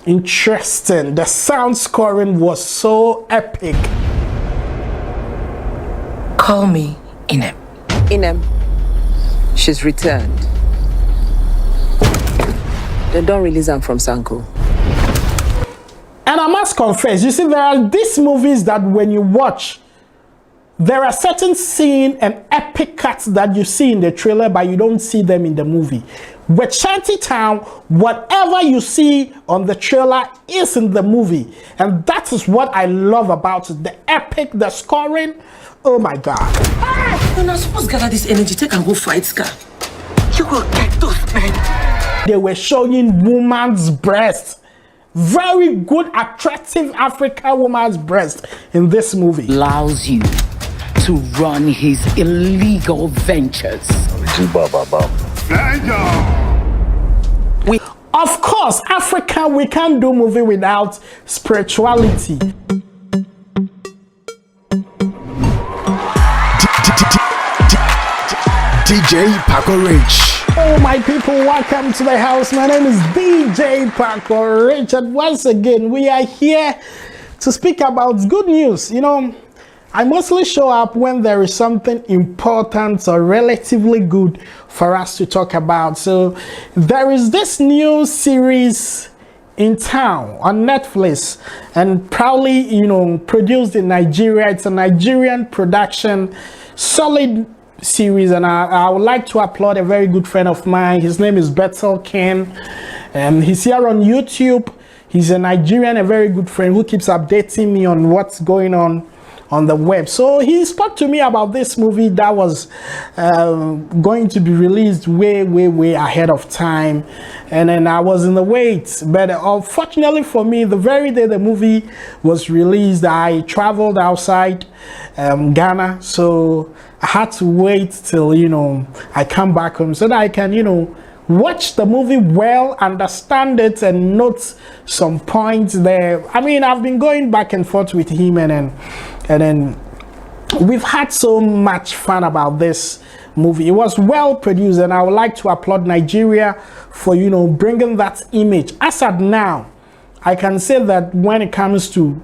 interesting. The sound scoring was so epic. Call me Inem. Inem, she's returned. Then don't release her from Sanko. And I must confess, you see, there are these movies that when you watch, there are certain scenes and epic cuts that you see in the trailer, but you don't see them in the movie. With Shanty Town, whatever you see on the trailer is in the movie. And that is what I love about it. The epic, the scoring. Oh my God. You're not supposed to gather this energy. Take and go fight, Scar. You will get those men. They were showing woman's breast. Very good, attractive African woman's breast in this movie. Allows you to run his illegal ventures. Of course, Africa, we can't do movie without spirituality. DJ Paco Rich. Oh my people, welcome to the house. My name is DJ Paco Rich, and once again we are here to speak about good news. You know, I mostly show up when there is something important or relatively good for us to talk about. So there is this new series in town on Netflix and proudly, you know, produced in Nigeria. It's a Nigerian production, solid series, and I would like to applaud a very good friend of mine. His name is Bethel Ken. He's here on YouTube. He's a Nigerian, a very good friend who keeps updating me on what's going on the web. So he spoke to me about this movie that was going to be released way ahead of time, and then I was in the wait. But unfortunately for me, the very day the movie was released, I traveled outside Ghana, so I had to wait till, you know, I come back home so that I can, you know, watch the movie well, understand it, and note some points there. I mean, I've been going back and forth with him, and then we've had so much fun about this movie. It was well produced, and I would like to applaud Nigeria for, you know, bringing that image. As at now, I can say that when it comes to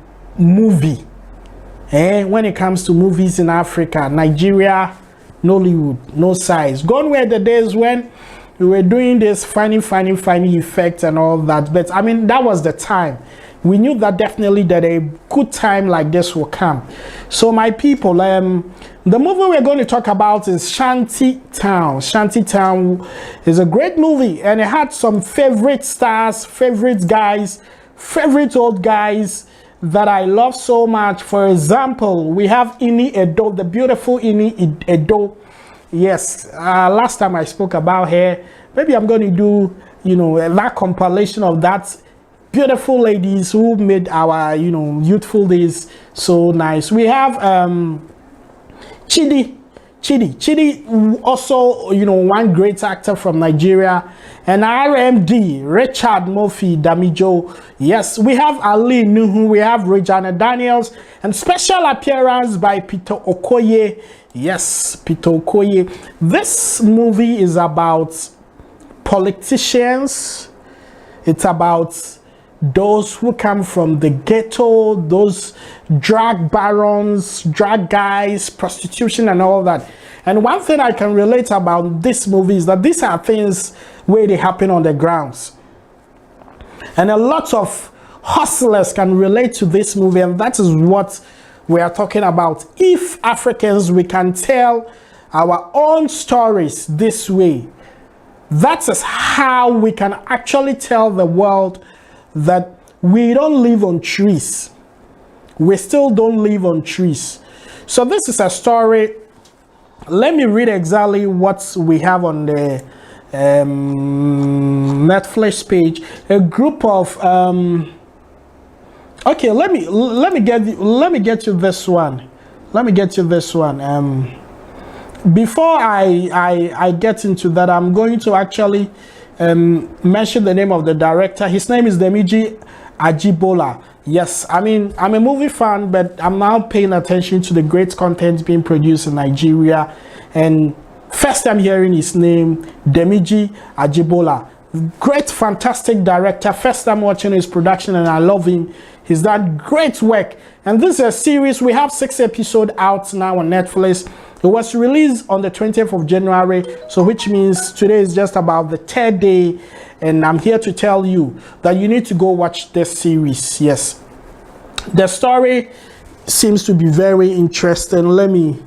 when it comes to movies in Africa, Nigeria, Nollywood, no size. Gone were the days when we were doing this funny effects and all that. But I mean, that was the time. We knew that definitely that a good time like this will come. So my people, the movie we're going to talk about is Shanty Town. Shanty Town is a great movie, and it had some favorite stars, favorite guys, favorite old guys that I love so much. For example, we have Ini Edo, the beautiful Ini Edo. Yes, last time I spoke about her. Maybe I'm going to do, you know, that compilation of that beautiful ladies who made our, you know, youthful days so nice. We have Chidi, also, you know, one great actor from Nigeria, and RMD, Richard Murphy Damijo. Yes, we have Ali Nuhu, we have Regina Daniels, and special appearance by Peter Okoye. Yes, Peter Okoye. This movie is about politicians. It's about those who come from the ghetto, those drug barons, drug guys, prostitution and all that. And one thing I can relate about this movie is that these are things where they happen on the grounds. And a lot of hustlers can relate to this movie, and that is what we are talking about. If Africans, we can tell our own stories this way, that is how we can actually tell the world that we don't live on trees. We still don't live on trees. So this is a story. Let me read exactly what we have on the Netflix page. A group of okay, let me get you this one. Before I get into that, I'm going to actually mention the name of the director. His name is Demiji Ajibola. Yes, I mean, I'm a movie fan, but I'm now paying attention to the great content being produced in Nigeria. And first time hearing his name, Demiji Ajibola. Great, fantastic director. First time watching his production and I love him. He's done great work. And this is a series. We have 6 episodes out now on Netflix. It was released on the 20th of January, so which means today is just about the 3rd day, and I'm here to tell you that you need to go watch this series. Yes, the story seems to be very interesting. Let me.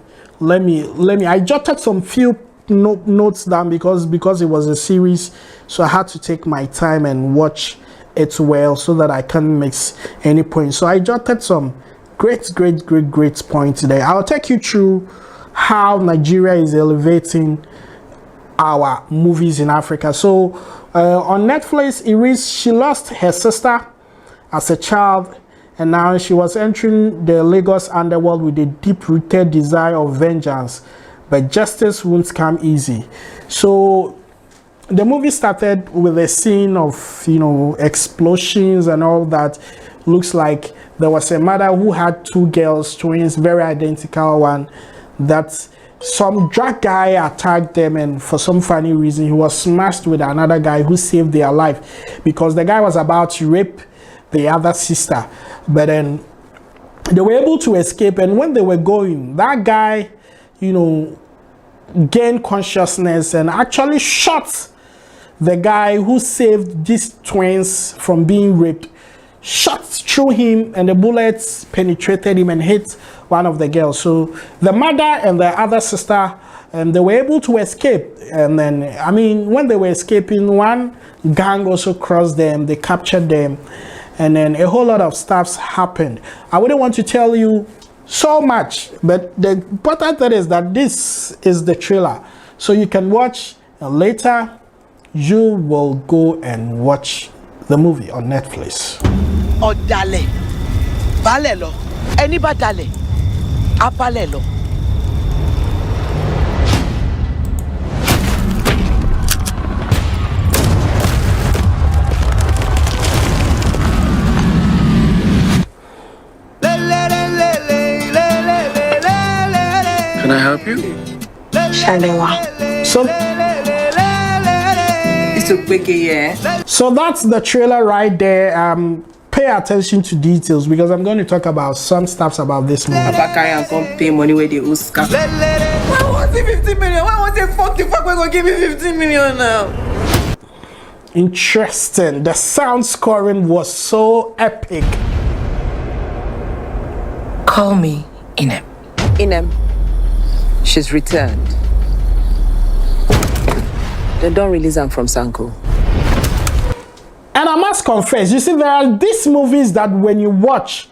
I jotted some few notes down because it was a series, so I had to take my time and watch it well so that I can't miss any points. So I jotted some great points there. I'll take you through how Nigeria is elevating our movies in Africa. So on Netflix, she lost her sister as a child, and now she was entering the Lagos underworld with a deep-rooted desire of vengeance, but justice won't come easy. So the movie started with a scene of, explosions and all that. Looks like there was a mother who had 2 girls, twins, very identical one, that some drug guy attacked them, and for some funny reason he was smashed with another guy who saved their life, because the guy was about to rape the other sister, but then they were able to escape. And when they were going, that guy gained consciousness and actually shot the guy who saved these twins from being raped. Shot through him, and the bullets penetrated him and hit one of the girls. So the mother and the other sister, they were able to escape. And then, when they were escaping, one gang also crossed them. They captured them, and then a whole lot of stuff happened. I wouldn't want to tell you so much, but the important thing is that this is the trailer, so you can watch, and later you will go and watch the movie on Netflix. Ọ̀dàlẹ̀ balẹ̀ lọ, ẹni bá dalẹ̀ á balẹ̀ lọ. Can I help you? So that's the trailer right there. Pay attention to details because I'm going to talk about some stuff about this movie. Abakari come pay money where they Oscar. Why was it 50 million? Why was it 40 fuck? We're gonna give me 15 million now. Interesting. The sound scoring was so epic. Call me Inem. Inem, she's returned. Then don't release her from Sanko. And I must confess, you see, there are these movies that when you watch,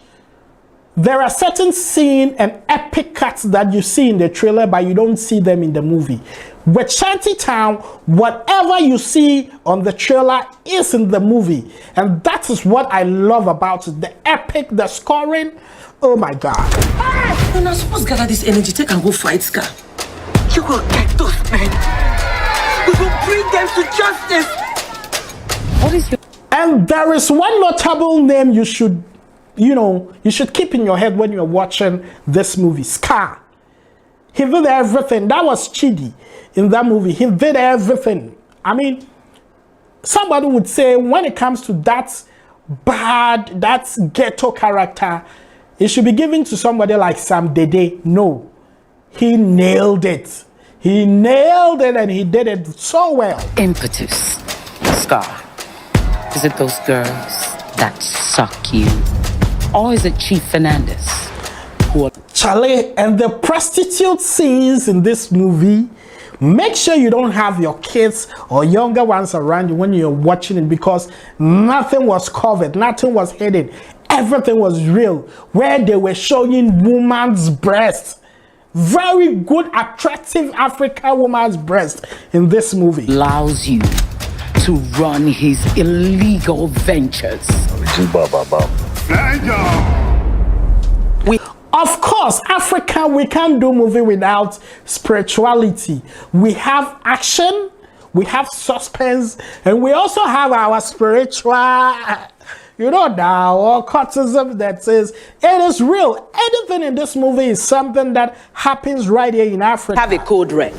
there are certain scenes and epic cuts that you see in the trailer, but you don't see them in the movie. With Shanty Town, whatever you see on the trailer is in the movie. And that is what I love about it. The epic, the scoring. Oh my God. You're not supposed to gather this energy, take and go fight, Scar. You will get those men. We will bring them to justice. What is your... And there is one notable name you should keep in your head when you're watching this movie. Scar. He did everything. That was Chidi in that movie. He did everything. Somebody would say when it comes to that ghetto character, it should be given to somebody like Sam Dede. No. He nailed it. He nailed it and he did it so well. Impetus. Scar. Is it those girls that suck you? Or is it Chief Fernandez? Charlie, and the prostitute scenes in this movie, make sure you don't have your kids or younger ones around you when you're watching it, because nothing was covered, nothing was hidden. Everything was real, where they were showing woman's breast. Very good, attractive African woman's breast in this movie. Allows you to run his illegal ventures. Of course, Africa, we can't do movie without spirituality. We have action, we have suspense, and we also have our spiritual, or occultism that says it is real. Anything in this movie is something that happens right here in Africa. Have a code red.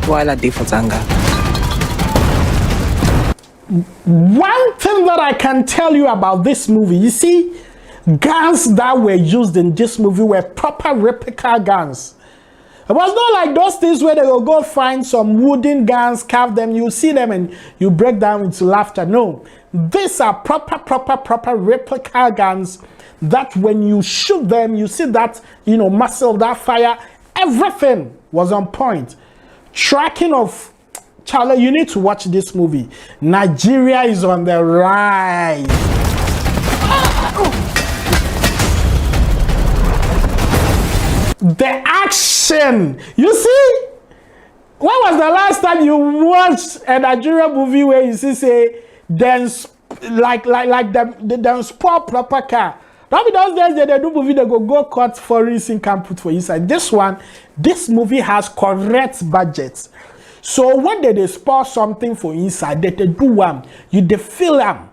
While I did for Tanga. One thing that I can tell you about this movie, you see, guns that were used in this movie were proper replica guns. It was not like those things where they will go find some wooden guns, carve them, you see them and you break down into laughter. No, these are proper replica guns that when you shoot them, you see that, muscle, that fire, everything was on point. Tracking of, Charlie, you need to watch this movie. Nigeria is on the rise. The action, you see, when was the last time you watched a Nigerian movie where you see say dance like the sport proper car? Not those days they do movie they go cut foreign scene can put for inside. This movie has correct budget. So when they spot something for inside, they do one, they feel them.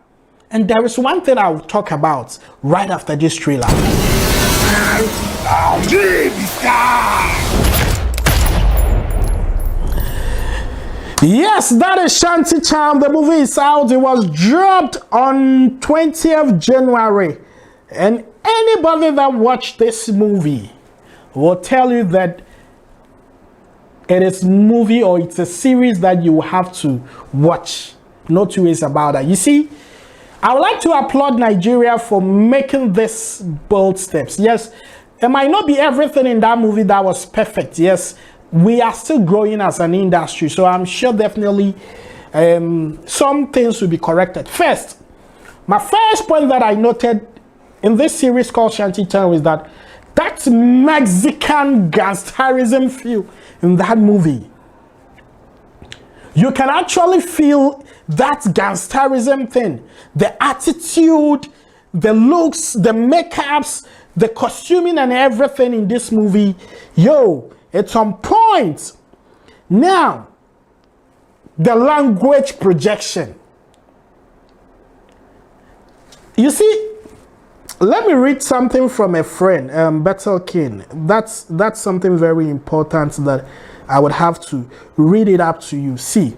And there is one thing I will talk about right after this trailer. Yes, that is Shanty Charm. The movie is out. It was dropped on 20th January. And anybody that watched this movie will tell you that it is a movie or it's a series that you have to watch. No two ways about that. You see, I would like to applaud Nigeria for making this bold steps. Yes, it might not be everything in that movie that was perfect. Yes, we are still growing as an industry. So I'm sure definitely some things will be corrected. First, my first point that I noted in this series called Shanty Town is that Mexican gangsterism feel in that movie. You can actually feel that gangsterism thing, the attitude, the looks, the makeups, the costuming and everything in this movie. Yo, it's on point. Now, the language projection. You see, let me read something from a friend, Bethel King. That's something very important that I would have to read it up to you. See,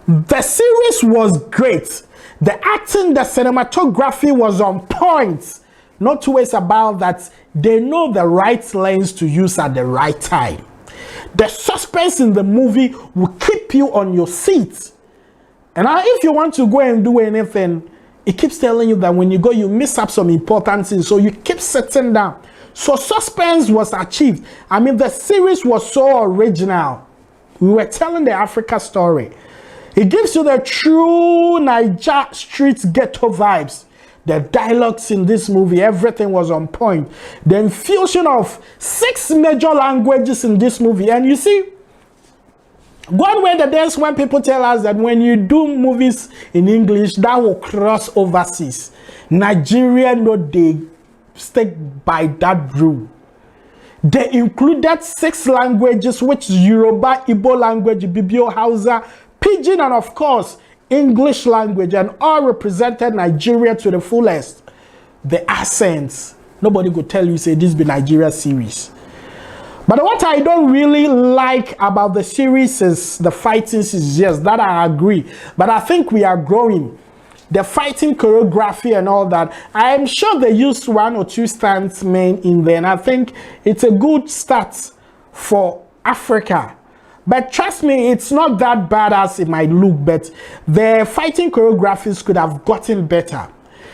the series was great. The acting, the cinematography was on point. Not two ways about that. They know the right lens to use at the right time. The suspense in the movie will keep you on your seat. And if you want to go and do anything, it keeps telling you that when you go, you miss up some important things. So you keep sitting down. So suspense was achieved. I mean, the series was so original. We were telling the Africa story. It gives you the true Niger street ghetto vibes. The dialogues in this movie, everything was on point. The infusion of 6 major languages in this movie. And you see, one way the days when people tell us that when you do movies in English, that will cross overseas. Nigeria, no, they stick by that rule. They included 6 languages, which is Yoruba, Igbo language, Bibio, Hausa, Pidgin, and of course, English language, and all represented Nigeria to the fullest. The accents, nobody could tell you, say, this be Nigeria series. But what I don't really like about the series is the fighting scenes. Yes, that I agree. But I think we are growing. The fighting choreography and all that. I'm sure they used 1 or 2 stuntmen in there. And I think it's a good start for Africa. But trust me, it's not that bad as it might look. But the fighting choreographies could have gotten better.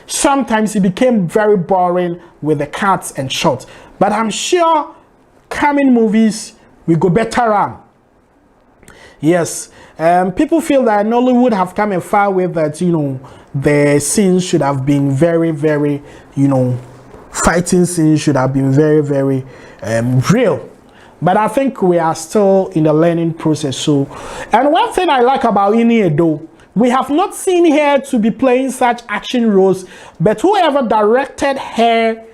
Sometimes it became very boring with the cuts and shots. But I'm sure coming movies we go better on. Yes, people feel that Nollywood have come a far way that the scenes should have been very, very fighting scenes should have been very, very real. But I think we are still in the learning process. So, and one thing I like about Ini Edo, we have not seen her to be playing such action roles, but whoever directed her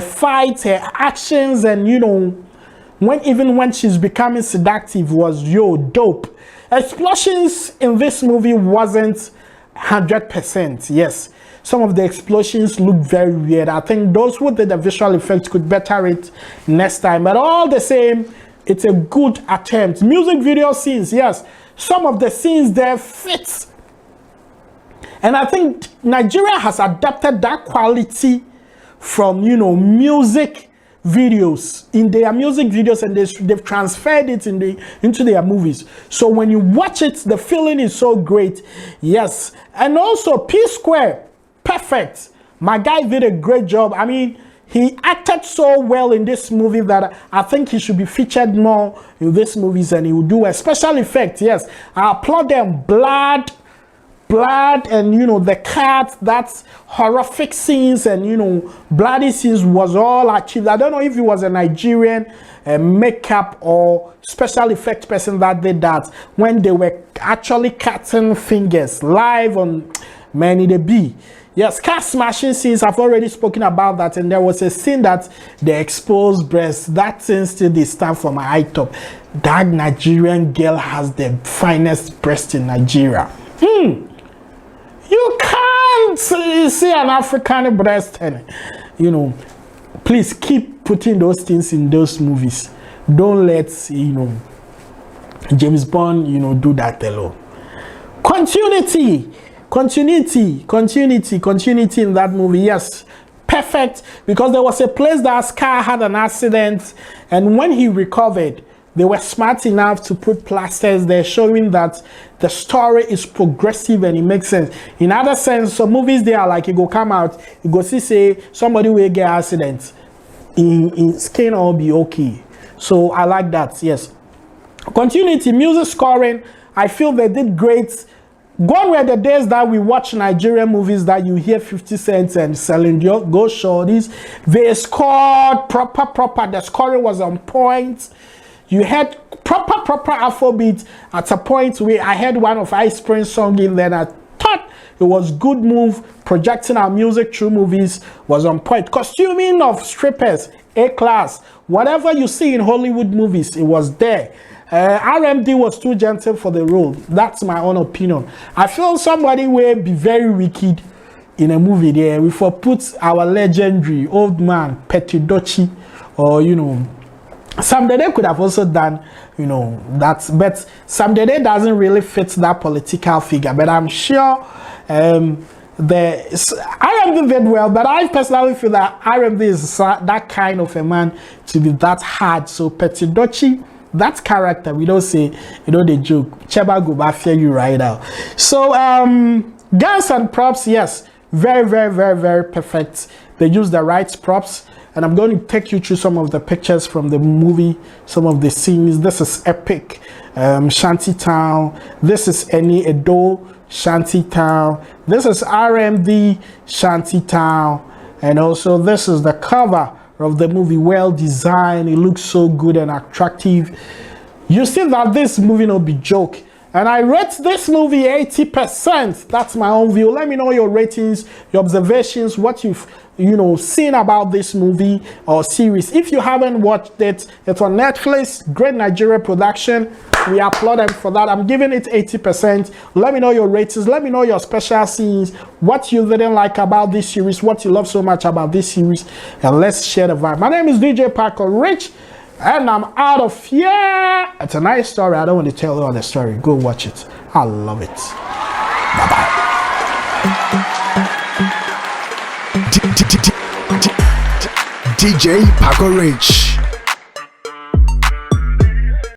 fights, her actions, and even when she's becoming seductive was dope. Explosions in this movie wasn't 100%. Yes. Some of the explosions look very weird. I think those who did the visual effects could better it next time. But all the same, it's a good attempt. Music video scenes, yes. Some of the scenes there fit. And I think Nigeria has adapted that quality from, you know, music videos, in their music videos, and they've transferred it into their movies. So when you watch it, the feeling is so great. Yes. And also P-Square, perfect. My guy did a great job. I mean, he acted so well in this movie that I think he should be featured more in these movies, and he will do a special effect. Yes, I applaud them. Blood and, you know, the cat, that's horrific scenes and, you know, bloody scenes was all achieved. I don't know if it was a Nigerian makeup or special effect person that did that when they were actually cutting fingers live on Many the Bee. Yes, car smashing scenes, I've already spoken about that, and there was a scene that they exposed breasts. That scene still they stand for my eye top. That Nigerian girl has the finest breast in Nigeria. You can't see an African breast, and, you know, please keep putting those things in those movies. Don't let, you know, James Bond, you know, do that alone. Continuity in that movie. Yes, perfect, because there was a place that Scar had an accident, and when he recovered, they were smart enough to put plasters there, showing that the story is progressive and it makes sense. In other sense, some movies they are like, you go come out, you go see say somebody will get accident, in skin all be okay. So I like that. Yes, continuity, music scoring, I feel they did great. Gone were the days that we watch Nigerian movies that you hear 50 Cent and Celine Dion, go shorties. They scored proper. The scoring was on point. You had proper Afrobeat at a point where I had one of Ice Prince song in there. I thought it was good move. Projecting our music through movies was on point. Costuming of strippers, A-class. Whatever you see in Hollywood movies, it was there. RMD was too gentle for the role. That's my own opinion. I feel somebody will be very wicked in a movie there. We for put our legendary old man Petidochi, or, you know, Sam Dede could have also done, you know, that, but Sam Dede doesn't really fit that political figure. But I'm sure RMD did well, but I personally feel that RMD is that kind of a man to be that hard. So Petidochi, that character, we don't say, you know, the joke, Cheba go back fear you right out. So guns and props, yes, very perfect. They use the right props, and I'm going to take you through some of the pictures from the movie, some of the scenes. This is epic. Shanty Town. This is Eni Edo Shanty Town. This is RMD Shanty Town, and also this is the cover of the movie. Well designed. It looks so good and attractive. You see that this movie no be joke, and I rate this movie 80%. That's my own view. Let me know your ratings, your observations, what you've, you know, seen about this movie or series. If you haven't watched it, it's on Netflix. Great Nigeria production. We applaud them for that. I'm giving it 80%. Let me know your ratings. Let me know your special scenes, what you didn't like about this series, what you love so much about this series, and let's share the vibe. My name is DJ Parker Rich, and I'm out of here. It's a nice story. I don't want to tell you all the story. Go watch it. I love it. Bye-bye. DJ Parker Rich.